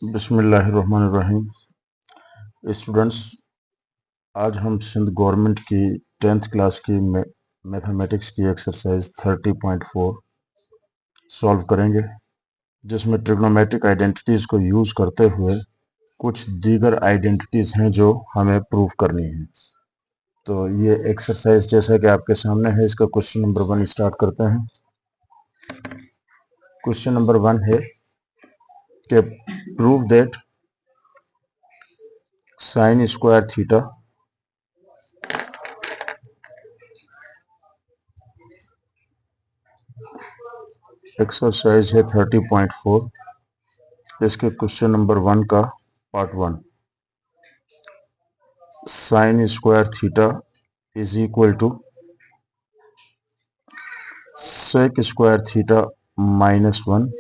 बिस्मिल्लाहिर्रहमानिर्रहीम। स्टूडेंट्स, आज हम सिंध गवर्नमेंट की 10th क्लास की मैथमेटिक्स की एक्सरसाइज 30.4 सॉल्व करेंगे, जिसमें ट्रिग्नोमेट्रिक आइडेंटिटीज़ को यूज़ करते हुए कुछ दीगर आइडेंटिटीज़ हैं जो हमें प्रूव करनी है। तो ये एक्सरसाइज जैसा कि आपके सामने है, इसका क्वेश्चन नंबर 1 स्टार्ट करते हैं। क्वेश्चन नंबर 1 है कि prove that sine square theta exercise है 30.4। इसके क्वेश्चन नंबर 1 का part 1, sine square theta is equal to sec square theta -1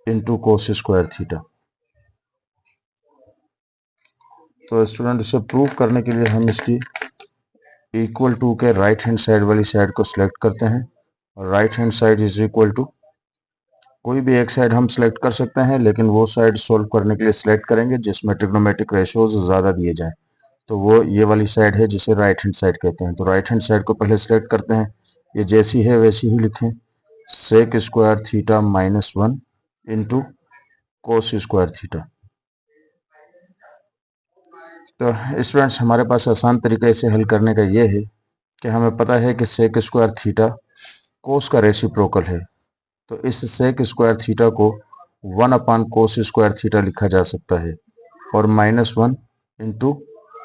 into cos square theta. तो स्टूडेंट, इसे प्रूव करने के लिए हम इसकी इक्वल टू के राइट हैंड साइड वाली साइड को सिलेक्ट करते हैं। Right hand side is equal to, कोई भी एक साइड हम सिलेक्ट कर सकते हैं, लेकिन वो साइड सोल्व करने के लिए सिलेक्ट करेंगे जिसमें ट्रिग्नोमेट्रिक रेशियोज ज़्यादा दिए जाएं। तो वो ये वाली साइड है जिसे राइट हैंड साइड कहते हैं। तो राइट हैंड साइड को पहले सिलेक्ट करते हैं, ये जैसी है वैसी ही लिखें, sec square theta -1 into cos square theta. तो स्टूडेंट्स, हमारे पास आसान तरीका इसे हल करने का ये है कि हमें पता है कि सेक स्क्वायर थीटा कोस का रेसिप्रोकल है। तो इस सेक स्क्वायर थीटा को 1 कोस स्क्वायर थीटा लिखा जा सकता है, और -1 इंटू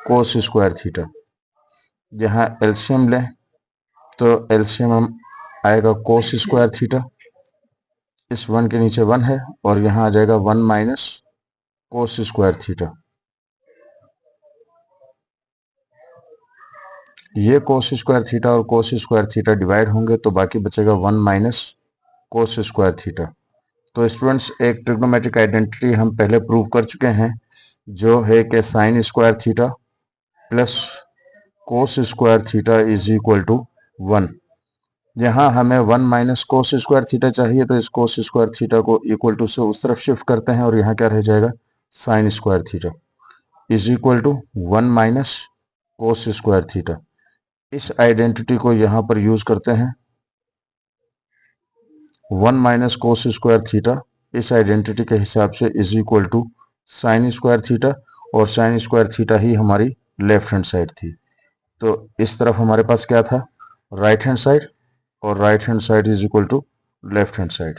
कोस स्क्वायर थीटा। यहाँ एलसीएम लें तो एलसीएम आएगा कोस स्क्वायर थीटा, इस 1 के नीचे 1 है, और यहाँ आ जाएगा 1 माइनस कोस स्क्वायर थीटा। ये कोस स्क्वायर थीटा और कोस स्क्वायर थीटा डिवाइड होंगे तो बाकी बचेगा 1 माइनस कोस स्क्वायर थीटा। तो स्टूडेंट्स, एक ट्रिग्नोमेट्रिक आइडेंटिटी हम पहले प्रूव कर चुके हैं, जो है कि sine square theta plus cos square theta is equal to 1। यहाँ हमें 1 माइनस कोस स्क्वायर थीटा चाहिए, तो इस कोस स्क्वायर थीटा को इक्वल टू से उस तरफ शिफ्ट करते हैं, और यहाँ क्या रह जाएगा, sine square theta is equal to 1 minus cos square theta. इस आइडेंटिटी को यहाँ पर यूज करते हैं। 1 माइनस कोस स्क्वायर थीटा इस आइडेंटिटी के हिसाब से is equal to sine square theta, और साइन स्क्वायर थीटा ही हमारी लेफ्ट हैंड साइड थी। तो इस तरफ हमारे पास क्या था, राइट हैंड साइड, और right hand side is equal to left hand side.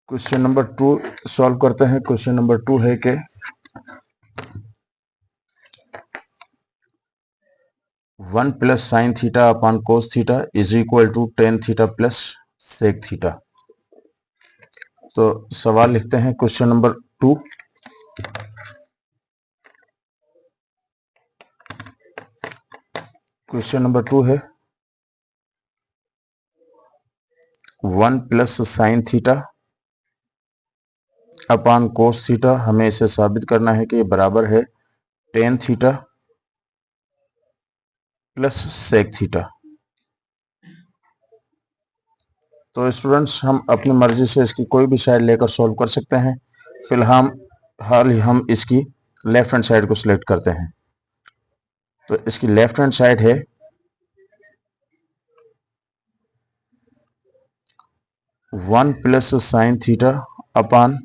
Question number 2 solve करते हैं। क्वेश्चन नंबर 2 है कि 1 plus sine theta upon cos theta is equal to tan theta plus sec theta. तो सवाल लिखते हैं question number 2। Question number 2 है 1 plus sine theta upon cos theta. हमें इसे साबित करना है कि ये बराबर है tan theta plus sec theta. तो स्टूडेंट्स, हम अपनी मर्जी से इसकी कोई भी साइड लेकर सॉल्व कर सकते हैं। फिलहाल ही हम इसकी लेफ्ट हैंड साइड को सिलेक्ट करते हैं। तो इसकी लेफ्ट हैंड साइड है 1 plus sine theta upon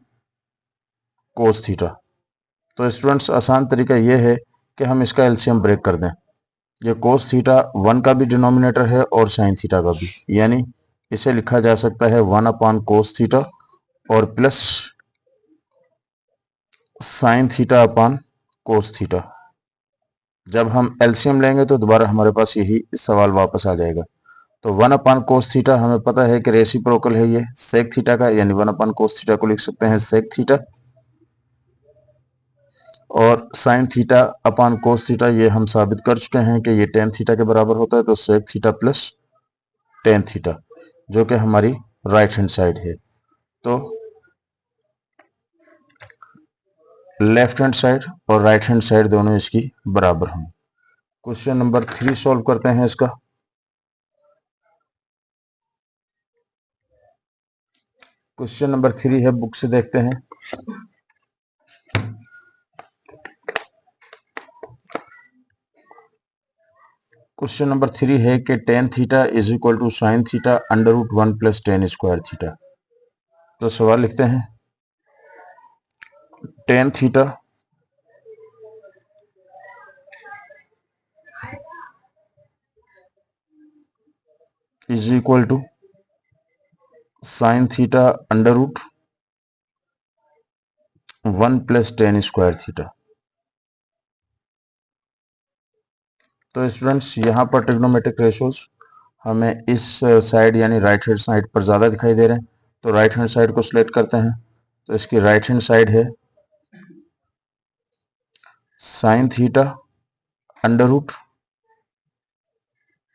cos theta. तो स्टूडेंट्स, आसान तरीका यह है कि हम इसका एलसीएम ब्रेक कर दें। ये कोस थीटा 1 का भी डिनोमिनेटर है और साइन थीटा का भी, यानी इसे लिखा जा सकता है 1 कोस थीटा और plus sine theta upon cos theta. जब हम एलसीएम लेंगे तो दोबारा हमारे पास यही सवाल वापस आ जाएगा। तो 1 कोस थीटा हमें पता है कि रेसिप्रोकल है ये सेक थीटा का, यानी 1 कोस थीटा को लिख सकते हैं सेक थीटा, और sine theta upon cos theta ये हम साबित कर चुके हैं कि ये टेन थीटा के बराबर होता है। तो sec theta plus tan theta, जो कि हमारी राइट हैंड साइड है। तो लेफ्ट हैंड साइड और राइट हैंड साइड दोनों इसकी बराबर हैं। क्वेश्चन नंबर 3 सॉल्व करते हैं इसका। क्वेश्चन नंबर 3 है, बुक से देखते हैं। क्वेश्चन नंबर 3 है कि tan theta is equal to sine theta under root 1 plus tan square theta. तो सवाल लिखते हैं, tan theta is equal to sine theta under root 1 plus tan square theta. तो स्टूडेंट्स यहाँ पर ट्रिग्नोमेट्रिक रेशियोज हमें इस साइड यानी राइट हैंड साइड पर ज़्यादा दिखाई दे रहे हैं, तो राइट हैंड साइड को सिलेक्ट करते हैं। तो इसकी राइट हैंड साइड है sine theta under root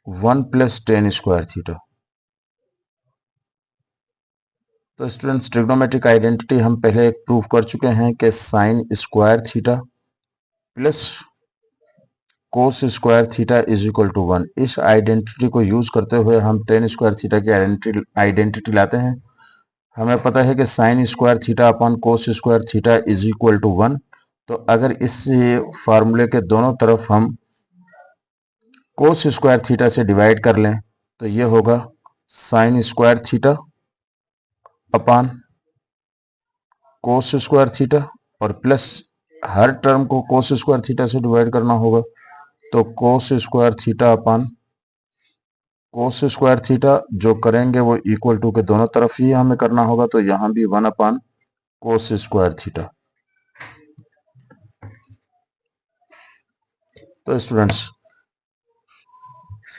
1 plus tan square theta. तो स्टूडेंट्स ट्रिग्नोमेट्रिक आइडेंटिटी हम पहले प्रूव कर चुके हैं कि sine square theta plus cos square theta is equal to 1। इस आइडेंटिटी को यूज करते हुए हम टेन स्क्वायर थीटा की आइडेंटिटी लाते हैं। हमें पता है कि sine square theta upon cos square theta is equal to 1। तो अगर इस फार्मूले के दोनों तरफ हम कोस स्क्वायर थीटा से डिवाइड कर लें तो ये होगा sine square theta upon cos square theta, और प्लस हर टर्म को कोस स्क्वायर थीटा से डिवाइड करना होगा, तो cos square theta upon cos square theta जो करेंगे वो इक्वल टू के दोनों तरफ ही हमें करना होगा, तो यहां भी 1 अपॉन कोस स्क्वायर थीटा। तो students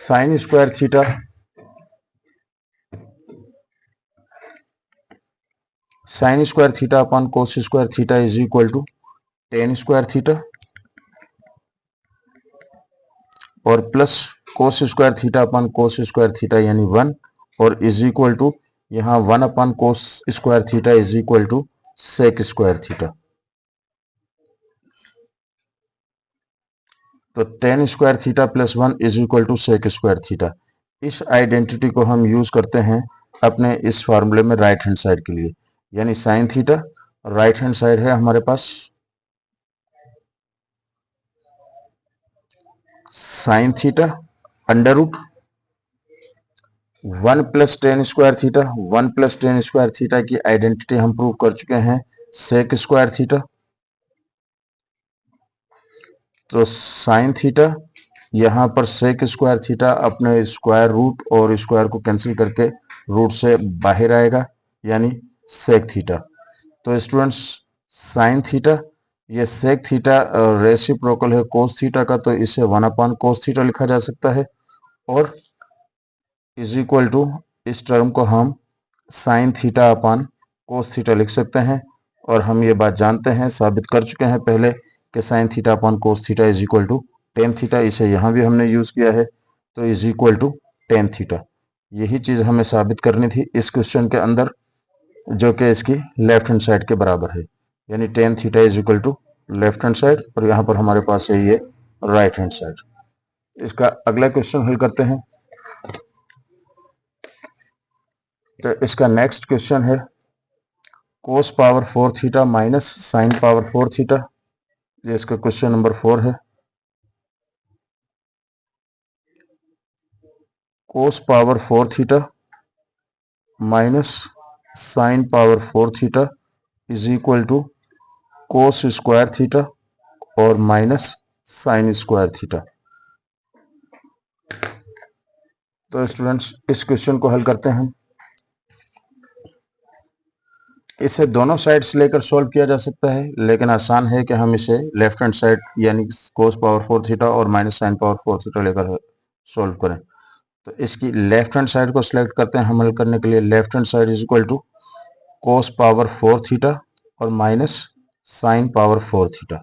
sine square theta upon cos square theta is equal to tan square theta और plus cos square theta upon cos square theta यानी 1, और इज इक्वल टू यहाँ 1 upon cos square theta is equal to sec square theta. तो tan square theta plus 1 is equal to sec square theta. इस identity को हम use करते हैं अपने इस फॉर्मूले में राइट हैंड साइड के लिए, यानी sine theta right hand side है हमारे पास sine theta under root 1 plus tan square theta. 1 plus tan square theta की आइडेंटिटी हम प्रूव कर चुके हैं सेक स्क्वायर थीटा। तो साइन थीटा यहाँ पर सेक स्क्वायर थीटा अपने स्क्वायर रूट और स्क्वायर को कैंसिल करके रूट से बाहर आएगा यानी सेक थीटा। तो स्टूडेंट्स साइन थीटा ये सेक थीटा रेसिप्रोकल है कोस थीटा का, तो इसे 1 अपॉन कोस थीटा लिखा जा सकता है, और इज इक्वल टू इस टर्म को हम sign theta upon cos theta लिख सकते हैं। और हम ये बात जानते हैं, साबित कर चुके हैं पहले कि sine theta upon cos theta is equal to tan theta. इसे यहाँ भी हमने यूज किया है, तो is equal to tan theta. यही चीज हमें साबित करनी थी इस क्वेश्चन के अंदर, जो कि इसकी लेफ्ट हैंड साइड के बराबर है, यानी tan theta is equal to left hand side, और यहाँ पर हमारे पास है ये राइट हैंड साइड। इसका अगला क्वेश्चन हल करते हैं। तो इसका नेक्स्ट क्वेश्चन है cos power 4 theta minus sine power 4 theta. ये इसका क्वेश्चन नंबर 4 है। Cos power 4 theta minus sine power 4 theta is equal to cos square theta और माइनस साइन स्क्वायर थीटा। तो स्टूडेंट्स इस क्वेश्चन को हल करते हैं। इसे दोनों साइड्स लेकर सॉल्व किया जा सकता है, लेकिन आसान है कि हम इसे लेफ्ट हैंड साइड यानी कोस पावर 4 थीटा और माइनस साइन पावर 4 थीटा लेकर सॉल्व करें। तो इसकी लेफ्ट हैंड साइड को सिलेक्ट करते हैं हम हल करने के लिए। Left hand side is equal to cos power 4 theta और माइनस साइन पावर 4 थीटा।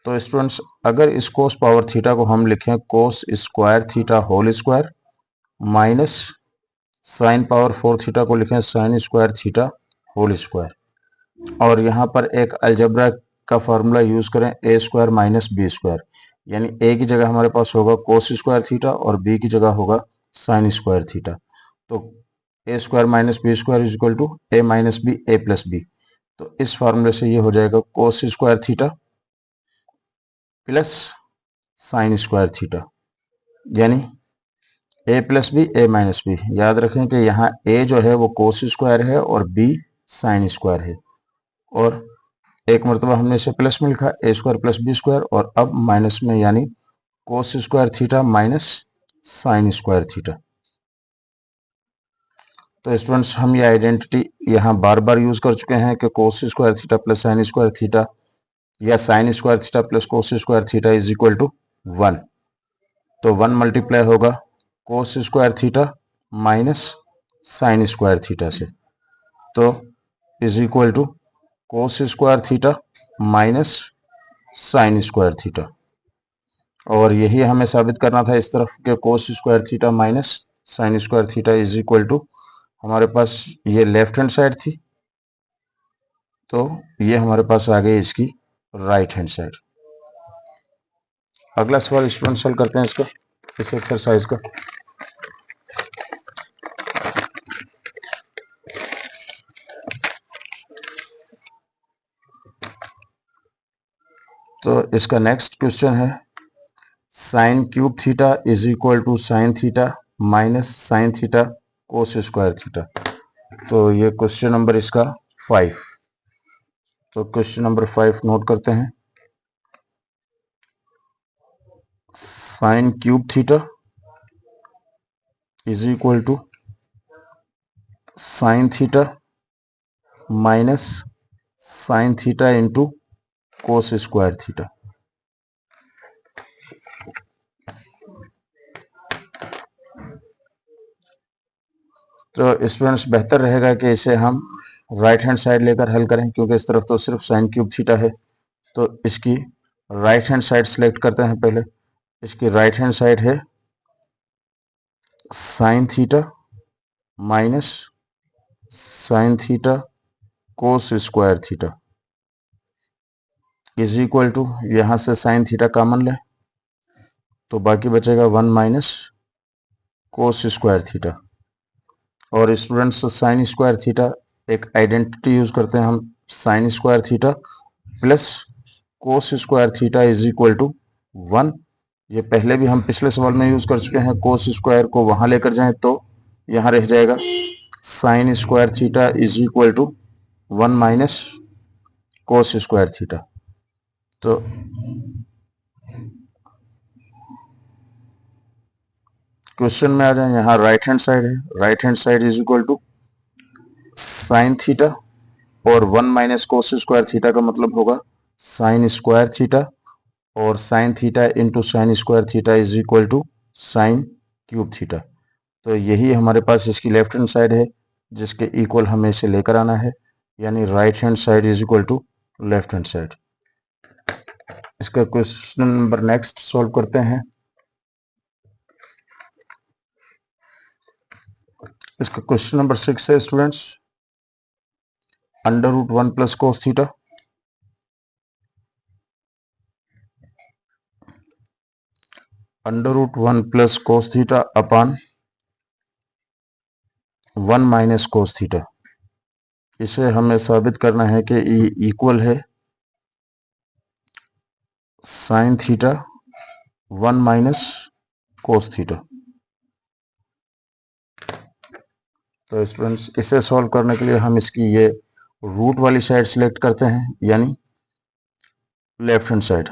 तो स्टूडेंट्स अगर इस कोस पावर थीटा को हम लिखें cos square theta whole square minus sine power 4 theta को लिखें sign square theta whole square, और यहाँ पर एक अलजेब्रा का फॉर्मूला यूज करें A square minus B square, यानी ए की जगह हमारे पास होगा कोस स्क्वायर थीटा और बी की जगह होगा साइन स्क्वायर थीटा। तो A square minus B square is equal to A minus B A plus B. तो इस फॉर्मूले से ये हो जाएगा cos square theta plus sine square theta. यानी A plus B A minus B. याद रखें कि यहाँ ए जो है वो कोस स्क्वायर है और बी साइन स्क्वायर है, और एक मरतबा हमने इसे प्लस में लिखा ए स्क्वायर प्लस बी स्क्वायर, और अब माइनस में यानी कोस square theta minus sine square theta. तो स्टूडेंट्स हम ये आइडेंटिटी यहाँ बार बार यूज कर चुके हैं कि cos square theta plus sine square theta या sine square theta plus cos square theta is equal to 1। तो 1 मल्टीप्लाई होगा cos square theta minus sine square theta से, तो is equal to cos square theta minus sine square theta. और यही हमें साबित करना था इस तरफ के cos square theta minus sine square theta is equal to, हमारे पास ये लेफ्ट हैंड साइड थी, तो ये हमारे पास आ गई इसकी राइट हैंड साइड। अगला सवाल स्टूडेंट सॉल्व करते हैं इसका, इस एक्सरसाइज का। तो इसका नेक्स्ट क्वेश्चन है sine cube theta is equal to sine theta minus sine theta cos square theta. तो ये क्वेश्चन नंबर इसका 5। तो क्वेश्चन नंबर 5 नोट करते हैं। Sine cube theta is equal to sine theta minus sine theta into cos square theta. तो students बेहतर रहेगा कि इसे हम राइट हैंड साइड लेकर हल करें, क्योंकि इस तरफ तो सिर्फ साइन क्यूब थीटा है। तो इसकी राइट हैंड साइड सेलेक्ट करते हैं। पहले इसकी राइट हैंड साइड है sine theta minus sine theta cos square theta is equal to, यहां से साइन थीटा कॉमन लें तो बाकी बचेगा 1 माइनस कोस स्क्वायर थीटा। और स्टूडेंट्स साइन स्क्वायर थीटा एक आइडेंटिटी यूज करते हैं हम, sine square theta plus cos square theta is equal to 1। ये पहले भी हम पिछले सवाल में यूज कर चुके हैं। कोस स्क्वायर को वहां लेकर जाएं तो यहां रह जाएगा sine square theta is equal to 1 minus cos square theta. तो क्वेश्चन में आ जाए, यहाँ राइट हैंड साइड है, right hand side is equal to sine theta और 1 माइनस कोस स्क्वायर थीटा का मतलब होगा साइन स्क्वायर थीटा, और sine theta into sine square theta is equal to sine cube theta. तो यही हमारे पास इसकी लेफ्ट हैंड साइड है जिसके इक्वल हमें इसे लेकर आना है, यानी right hand side is equal to left hand side. इसका क्वेश्चन नंबर नेक्स्ट सॉल्व करते हैं। इसका क्वेश्चन नंबर 6 है students, under root 1 plus cos theta under root 1 plus cos theta upon 1 minus cos theta. इसे हमें साबित करना है कि ये इक्वल है sine theta 1 minus cos theta. तो स्टूडेंट्स इसे सॉल्व करने के लिए हम इसकी ये रूट वाली साइड सिलेक्ट करते हैं, यानी लेफ्ट हैंड साइड।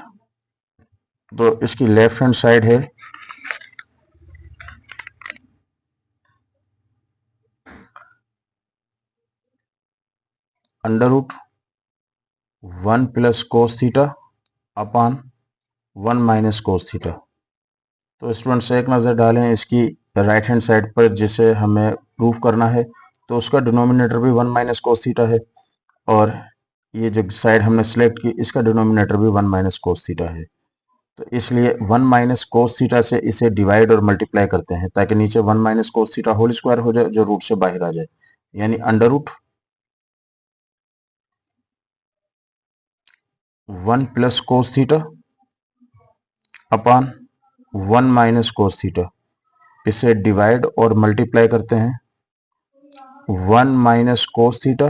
तो इसकी लेफ्ट हैंड साइड है under root 1 plus cos theta upon 1 minus cos theta. तो स्टूडेंट्स एक नज़र डालें इसकी राइट हैंड साइड पर जिसे हमें प्रूफ करना है, तो उसका डिनोमिनेटर भी 1 माइनस कोस थीटा है, और ये जो साइड हमने सेलेक्ट की इसका डिनोमिनेटर भी 1 माइनस कोस थीटा है। तो इसलिए 1 माइनस कोस थीटा से इसे डिवाइड और मल्टीप्लाई करते हैं ताकि नीचे 1 minus cos theta whole square हो जाए जो रूट से बाहर आ जाए, यानी under root 1 plus cos theta upon 1 minus cos theta. इसे डिवाइड और मल्टीप्लाई करते हैं 1 minus cos theta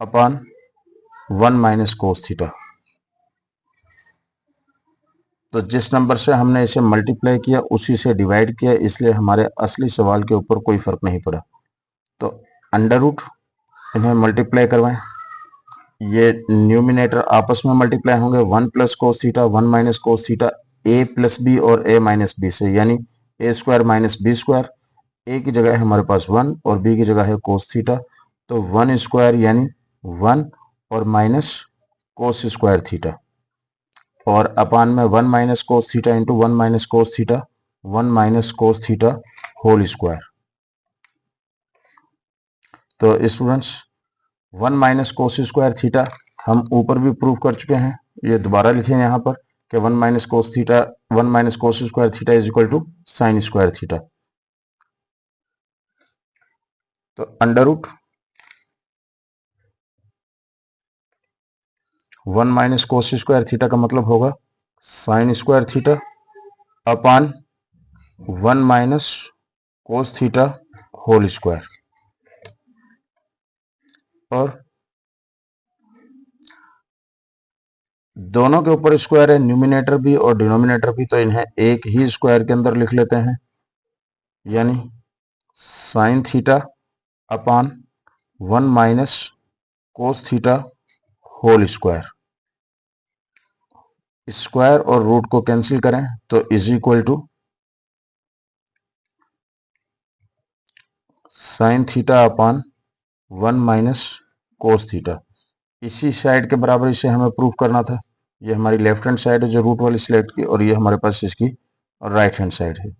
upon 1 minus cos theta. तो जिस नंबर से हमने इसे मल्टीप्लाई किया उसी से डिवाइड किया, इसलिए हमारे असली सवाल के ऊपर कोई फर्क नहीं पड़ा। तो अंडर रूट इन्हें मल्टीप्लाई करवाएं, ये न्यूमिनेटर आपस में मल्टीप्लाई होंगे, 1 plus cos theta 1 minus cos theta A plus B और ए माइनस बी से, यानी A square minus B square. A की जगह है हमारे पास 1 और बी की जगह है कोस थीटा, तो 1 स्क्वायर यानी 1 और माइनस कोस स्क्वायर थीटा, और अपान में 1 minus cos theta into 1 minus cos theta, 1 minus cos theta whole square. तो students 1 minus cos square theta हम ऊपर भी प्रूव कर चुके हैं, ये दोबारा लिखें यहाँ पर कि 1 minus cos theta 1 minus cos square theta is equal to sine square theta. तो under root 1 minus cos square theta का मतलब होगा sine square theta upon 1 minus cos theta whole square, और दोनों के ऊपर स्क्वायर है, न्यूमिनेटर भी और डिनोमिनेटर भी, तो इन्हें एक ही स्क्वायर के अंदर लिख लेते हैं, यानी sine theta upon 1 minus cos theta whole square. Square और रूट को कैंसिल करें तो is equal to sine theta upon 1 minus cos theta. इसी साइड के बराबर इसे हमें प्रूफ करना था, ये हमारी लेफ्ट हैंड साइड है जो रूट वाली सिलेक्ट की, और ये हमारे पास इसकी राइट हैंड साइड है,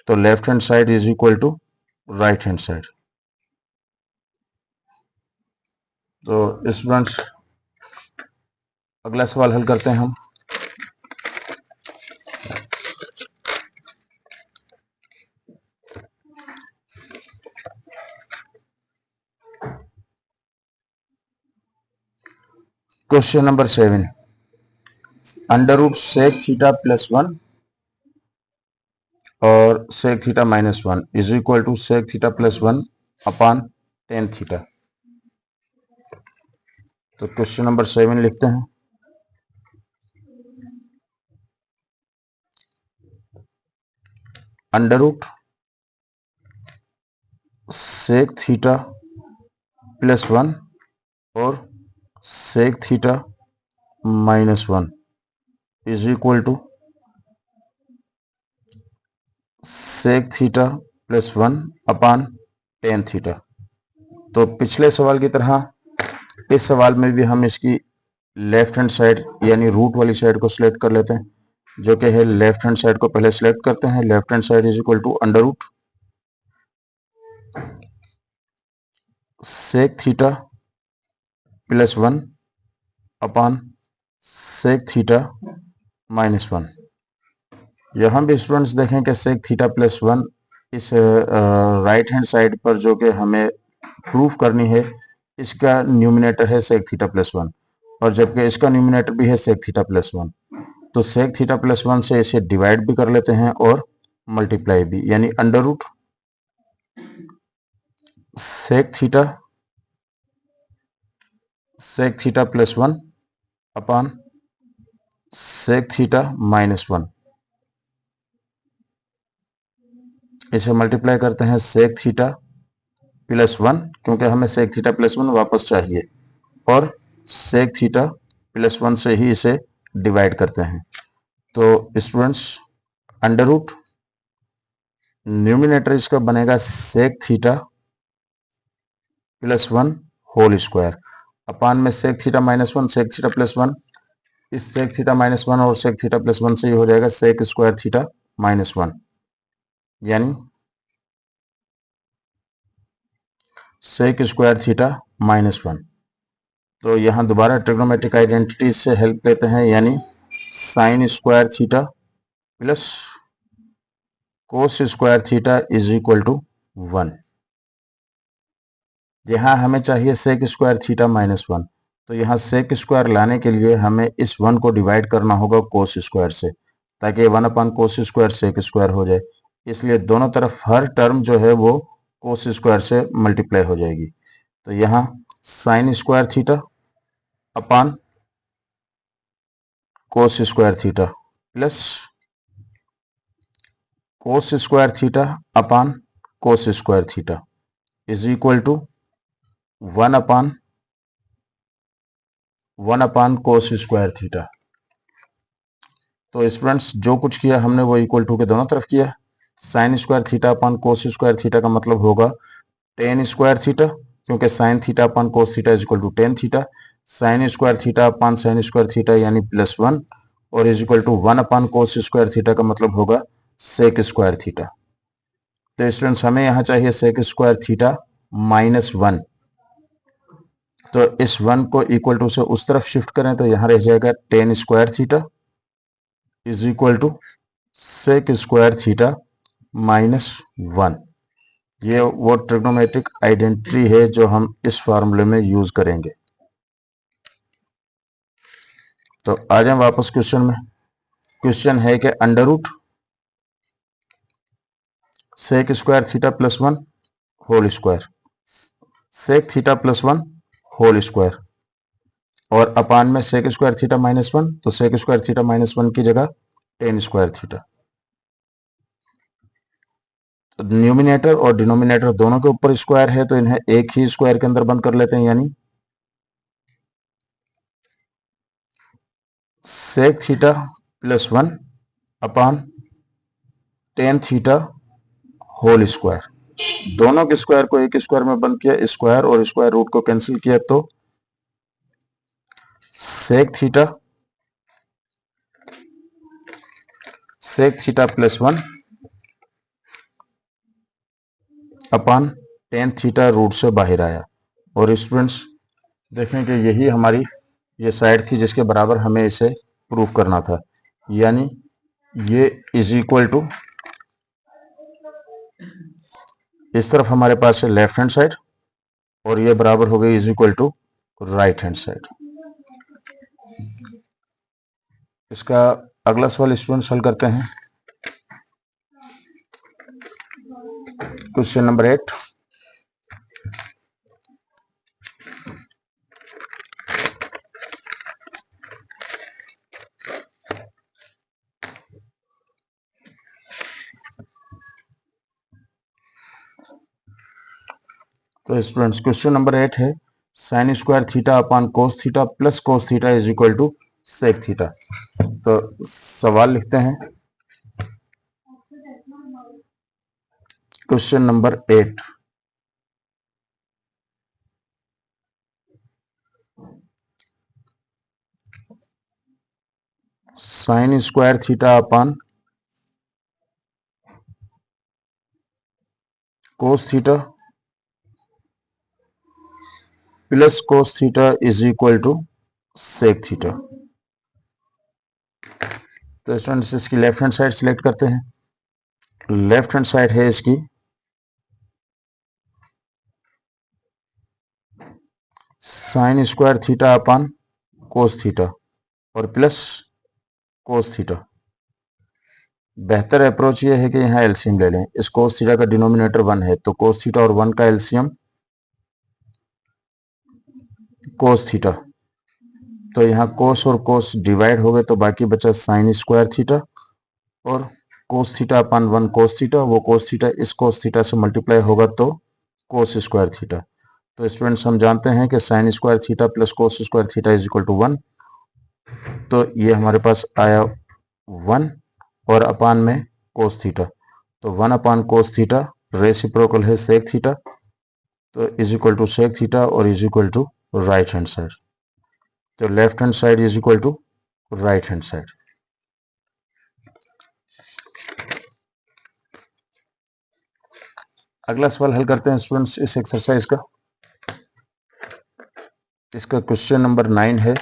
तो left hand side is equal to right hand side. तो स्टूडेंट्स अगला सवाल हल करते हैं हम। Question number 7, under root sec theta plus 1 और sec theta minus 1 is equal to sec theta plus 1 upon tan theta. तो क्वेश्चन नंबर 7 लिखते हैं, under root sec theta plus 1 और sec theta minus 1 is equal to sec theta plus 1 upon tan theta. तो पिछले सवाल की तरह इस सवाल में भी हम इसकी लेफ्ट हैंड साइड यानी रूट वाली साइड को सिलेक्ट कर लेते हैं, जो कि है लेफ्ट हैंड साइड को पहले सिलेक्ट करते हैं। Left hand side is equal to under root sec theta plus 1 upon sec theta minus 1। यहाँ भी स्टूडेंट्स देखें कि सेक थीटा प्लस 1 इस राइट हैंड साइड पर जो कि हमें प्रूफ करनी है, इसका न्यूमिनेटर है सेक थीटा प्लस 1, और जबकि इसका न्यूमिनेटर भी है सेक थीटा प्लस 1, तो सेक थीटा प्लस 1 से इसे डिवाइड भी कर लेते हैं और मल्टीप्लाई भी, यानी under root sec theta plus 1 upon sec theta minus 1, इसे मल्टीप्लाई करते हैं सेक थीटा प्लस 1, क्योंकि हमें सेक थीटा प्लस 1 वापस चाहिए, और सेक थीटा प्लस 1 से ही इसे डिवाइड करते हैं। तो स्टूडेंट्स अंडर रूट न्यूमिनेटर इसका बनेगा sec theta plus 1 whole square upon में sec theta minus 1 sec theta plus 1, इस सेक थीटा माइनस 1 और सेक थीटा प्लस 1 से ही हो जाएगा सेक स्क्वायर थीटा माइनस 1, यानी सेक स्क्वायर थीटा माइनस 1। तो यहाँ दोबारा ट्रिग्नोमेट्रिक आइडेंटिटी से हेल्प लेते हैं, यानी sine square theta plus cos square theta is equal to 1। यहाँ हमें चाहिए सेक स्क्वायर थीटा माइनस 1, तो यहाँ सेक स्क्वायर लाने के लिए हमें इस 1 को डिवाइड करना होगा कोस स्क्वायर से, ताकि 1 upon cos square sec square हो जाए। इसलिए दोनों तरफ हर टर्म जो है वो कोस स्क्वायर से मल्टीप्लाई हो जाएगी। तो यहाँ sine square theta upon cos square theta plus cos square theta upon cos square theta is equal to 1 upon cos square theta. तो स्टूडेंट्स जो कुछ किया हमने वो इक्वल टू के दोनों तरफ किया। Sine square theta upon cos square theta का मतलब होगा टेन स्क्वायर थीटा, क्योंकि sine theta upon cos theta is equal to tan theta. Sine square theta upon sine square theta यानी +1 और is equal to 1 upon cos square theta का मतलब होगा sec square theta. तो स्टूडेंट्स हमें यहाँ चाहिए सेक स्क्वायर थीटा -1। तो इस 1 को इक्वल टू से उस तरफ शिफ्ट करें तो यहाँ रह जाएगा tan square theta is equal to sec square theta -1। ये वो ट्रिग्नोमेट्रिक आइडेंटिटी है जो हम इस फॉर्मूले में यूज करेंगे। तो आ जाए वापस क्वेश्चन में। क्वेश्चन है कि under root sec square theta +1 whole square, sec theta +1 whole square और अपान में सेक स्क्वायर थीटा -1, तो सेक स्क्वायर थीटा -1 की जगह टेन स्क्वायर थीटा। तो न्यूमिनेटर और डिनोमिनेटर दोनों के ऊपर स्क्वायर है तो इन्हें एक ही स्क्वायर के अंदर बंद कर लेते हैं, यानी sec theta +1 upon tan theta whole square. दोनों के स्क्वायर को एक स्क्वायर में बंद किया, स्क्वायर और स्क्वायर रूट को कैंसिल किया तो sec theta +1 upon tan theta root से बाहर आया। और स्टूडेंट्स देखें कि यही हमारी ये साइड थी जिसके बराबर हमें इसे प्रूफ करना था, यानी ये इज इक्वल टू इस तरफ हमारे पास है लेफ्ट हैंड साइड और ये बराबर हो गई is equal to right hand side. इसका अगला सवाल स्टूडेंट्स हल करते हैं। Question number 8। तो स्टूडेंट्स क्वेश्चन नंबर 8 है sine square theta upon cos theta plus cos theta is equal to sec theta. तो सवाल लिखते हैं। Question number 8, sine square theta upon cos theta plus cos theta is equal to sec theta. तो students इसकी left hand side select करते हैं। Left hand side है इसकी sign square theta upon cos theta और प्लस कोस थीटा। बेहतर approach ये है कि यहाँ एलसीएम ले लें। इस कोस थीटा का डिनोमिनेटर 1 है तो कोस थीटा और 1 का एलसीएम कोस थीटा। तो यहाँ कोस और कोस डिवाइड हो गए तो बाकी बचा साइन स्क्वायर थीटा और कोस थीटा अपान 1 कोस थीटा। वो कोस थीटा इस कोस थीटा से मल्टीप्लाई होगा तो कोस स्क्वायर थीटा। तो स्टूडेंट्स हम जानते हैं कि sine square theta plus cos square theta is equal to 1। तो ये हमारे पास आया 1 और अपान में कोस थीटा। तो 1 अपान कोस थीटा रेसिप्रोकल है सेक थीटा, तो is equal to sec theta और is equal to right hand side. तो left hand side is equal to right hand side. अगला सवाल हल करते हैं स्टूडेंट्स इस एक्सरसाइज का। इसका क्वेश्चन नंबर 9 है।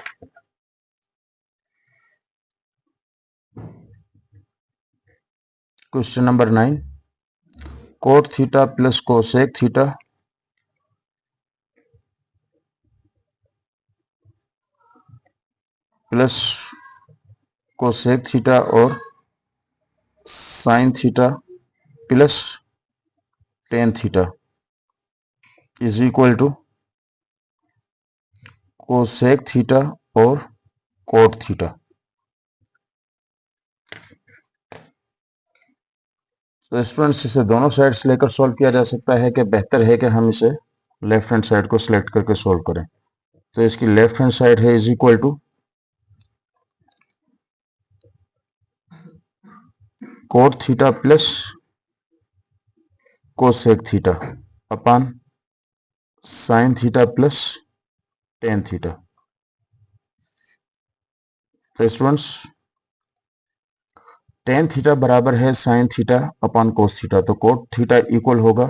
Question number 9, cot theta plus cosec theta plus cosec theta और sine theta plus tan theta is equal to cosec theta और कोट थीटा। तो स्टूडेंट्स इसे दोनों साइड से लेकर सॉल्व किया जा सकता है कि बेहतर है कि हम इसे लेफ्ट हैंड साइड को सिलेक्ट करके सॉल्व करें। तो इसकी लेफ्ट हैंड साइड है is equal to cot theta plus cosec theta upon sine theta plus tan theta. तो स्टूडेंट्स टेन थीटा बराबर है sine theta upon cos theta, तो कोट थीटा इक्वल होगा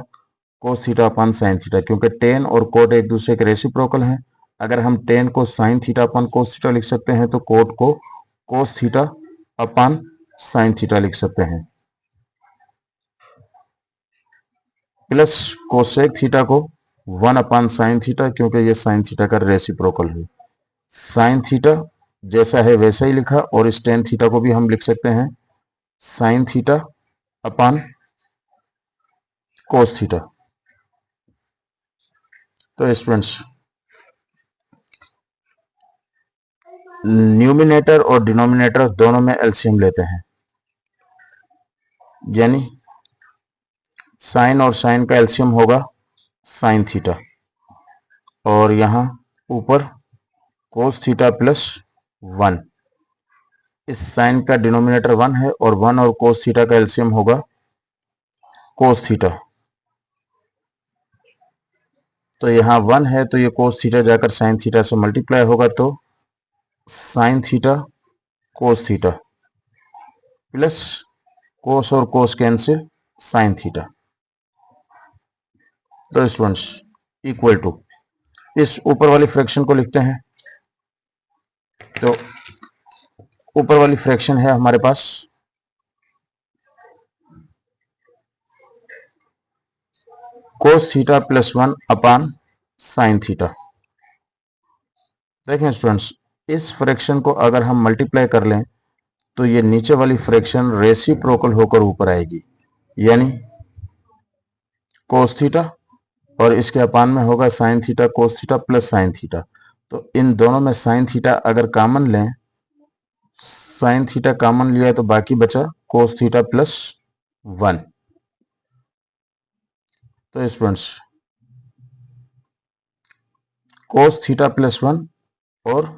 cos theta upon sine theta, क्योंकि tan और cot एक दूसरे के रेसिप्रोकल हैं। अगर हम टेन को sine theta upon cos theta लिख सकते हैं तो कोट को कोस थीटा अपान साइन थीटा लिख सकते हैं, प्लस कोसेक थीटा को 1 अपान साइन थीटा, क्योंकि ये साइन थीटा का रेसिप्रोकल है। साइन थीटा जैसा है वैसा ही लिखा, और इस टेन थीटा को भी हम लिख सकते हैं sine theta upon cos theta. तो स्टूडेंट्स न्यूमिनेटर और डिनोमिनेटर दोनों में एलसीएम लेते हैं, यानी साइन और साइन का एलसीएम होगा साइन थीटा, और यहां ऊपर कोस थीटा प्लस 1। इस साइन का डिनोमिनेटर 1 है और 1 और कोस थीटा का एलसीएम होगा कोस थीटा। तो यहाँ 1 है तो ये कोस थीटा जाकर साइन थीटा से मल्टीप्लाई होगा, तो sine theta cos theta plus कोस और कोस कैंसिल साइन थीटा। तो स्टूडेंट्स इक्वल टू इस ऊपर वाली फ्रैक्शन को लिखते हैं। तो ऊपर वाली फ्रैक्शन है हमारे पास cos theta plus 1 upon sine theta. देखें स्टूडेंट्स, इस फ्रैक्शन को अगर हम मल्टीप्लाई कर लें तो ये नीचे वाली फ्रैक्शन रेसिप्रोकल होकर ऊपर आएगी, यानी कोस थीटा, और इसके अपान में होगा sign theta cos theta plus sine theta. तो इन दोनों में साइन थीटा अगर कॉमन लें, साइन थीटा कॉमन लिया तो बाकी बचा कोस थीटा प्लस 1। तो स्टूडेंट्स कोस थीटा प्लस 1 और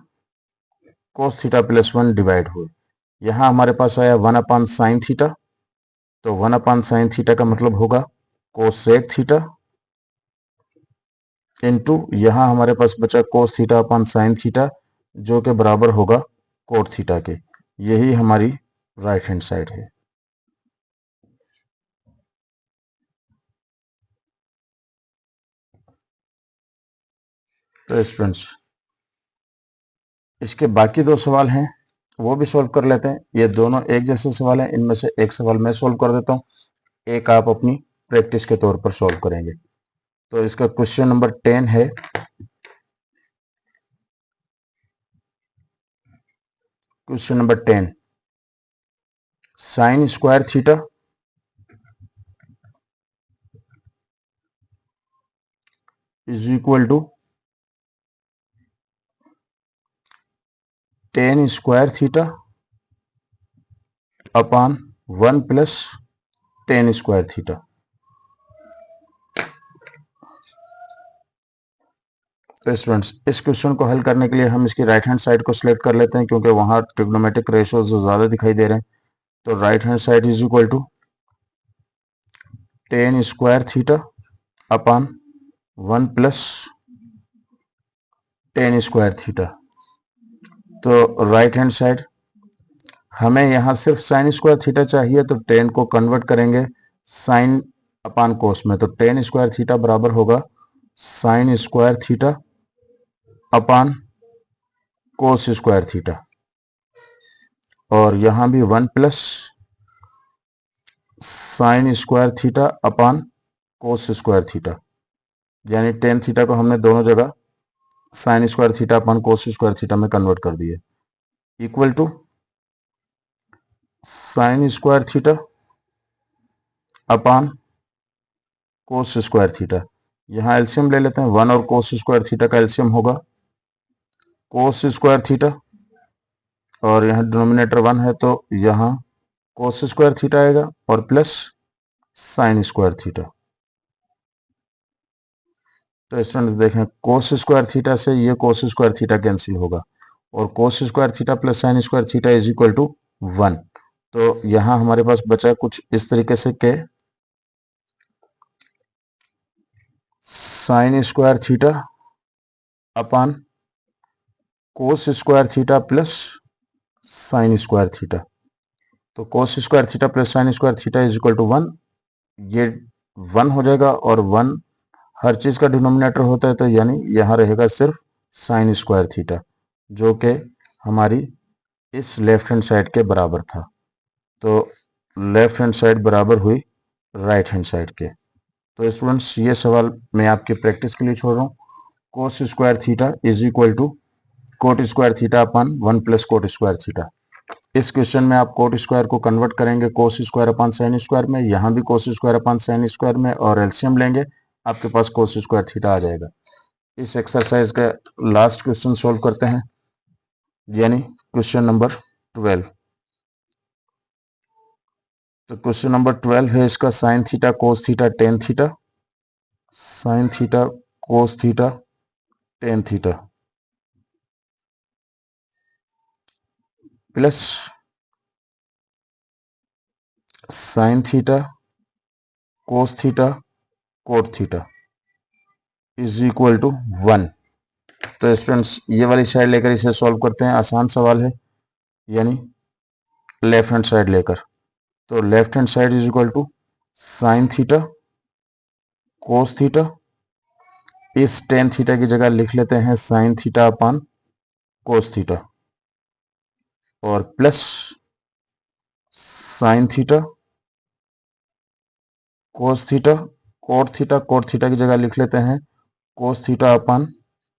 कोस थीटा प्लस 1 डिवाइड हुए, यहां हमारे पास आया 1 अपान साइन थीटा, तो 1 अपान साइन थीटा का मतलब होगा कोसेक थीटा, इनटू यहां हमारे पास बचा कोस थीटा अपान साइन थीटा, जो के बराबर होगा कोट थीटा के। यही हमारी राइट हैंड साइड है। तो स्टूडेंट्स इसके बाकी दो सवाल हैं, वो भी सॉल्व कर लेते हैं। ये दोनों एक जैसे सवाल हैं, इनमें से एक सवाल मैं सॉल्व कर देता हूं, एक आप अपनी प्रैक्टिस के तौर पर सॉल्व करेंगे। तो इसका क्वेश्चन नंबर 10 है, question number 10, sine square theta is equal to tan square theta upon 1 plus tan square theta. तो स्टूडेंट्स इस क्वेश्चन को हल करने के लिए हम इसकी राइट हैंड साइड को सिलेक्ट कर लेते हैं, क्योंकि वहां ट्रिग्नोमेट्रिक रेशियोज ज्यादा दिखाई दे रहे हैं। तो right hand side is equal to tan square theta upon 1 plus tan square theta. तो राइट हैंड साइड हमें यहां सिर्फ साइन स्क्वायर थीटा चाहिए, तो टेन को कन्वर्ट करेंगे साइन अपान कोस में, तो टेन स्क्वायर थीटा बराबर होगा sine square theta upon cos square theta, और यहां भी 1 plus sine square theta upon cos square theta, यानी टेन थीटा को हमने दोनों जगह sine square theta upon cos square theta में कन्वर्ट कर दिए, equal to sine square theta upon cos square theta. यहां एलसीएम ले लेते हैं, 1 और कोस स्क्वायर थीटा का एलसीएम होगा कोस स्क्वायर थीटा, और यहां डिनोमिनेटर 1 है तो यहां कोस स्क्वायर थीटा आएगा, और प्लस साइन स्क्वायर थीटा। तो स्टूडेंट्स देखें कोस स्क्वायर थीटा से ये कोस स्क्वायर थीटा कैंसिल होगा और cos square theta plus sine square theta is equal to 1। तो यहां हमारे पास बचा कुछ इस तरीके से के sine square theta upon cos square theta plus sine square theta. तो cos square theta plus sine square theta is equal to 1। ये 1 हो जाएगा और 1 हर चीज का डिनोमिनेटर होता है, तो यानी यहां रहेगा सिर्फ साइन स्क्वायर थीटा जो कि हमारी इस लेफ्ट हैंड साइड के बराबर था। तो लेफ्ट हैंड साइड बराबर हुई राइट हैंड साइड के। तो स्टूडेंट्स ये सवाल मैं आपकी प्रैक्टिस के लिए छोड़ रहा हूँ। Cos square theta is equal to cot square theta upon 1 plus cot square theta. इस क्वेश्चन में आप कोट स्क्वायर को कन्वर्ट करेंगे cos square upon sine square में, यहाँ भी cos square upon sine square में, और एलसीएम लेंगे आपके पास कोस स्क्वायर थीटा आ जाएगा। इस एक्सरसाइज का लास्ट क्वेश्चन सोल्व करते हैं, यानी क्वेश्चन नंबर 12। तो क्वेश्चन नंबर 12 है इसका sine theta cos theta tan theta, sine theta cos theta tan theta plus sine theta cos theta cot theta is equal to 1। तो स्टूडेंट्स ये वाली साइड लेकर इसे सॉल्व करते हैं, आसान सवाल है, यानी लेफ्ट हैंड साइड लेकर। तो left hand side is equal to sine theta cos theta, इस टेन थीटा की जगह लिख लेते हैं sine theta upon cos theta, और plus sine theta cos theta cot theta की जगह लिख लेते हैं cos theta upon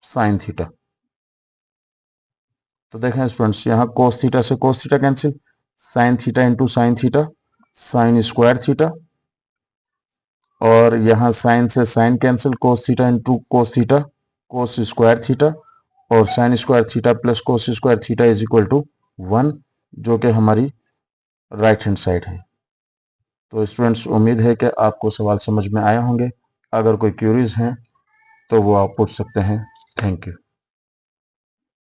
sine theta. तो देखें स्टूडेंट्स यहाँ कोस थीटा से cos theta cancel, sine theta into sine theta sine square theta, और यहाँ साइन से साइन कैंसिल, कोस theta into cos theta cos square theta, और sine square theta plus cos square theta is equal to 1 जो कि हमारी right hand side है। तो students उम्मीद है कि आपको सवाल समझ में आए होंगे। अगर कोई क्यूरीज हैं तो वो आप पूछ सकते हैं। Thank you.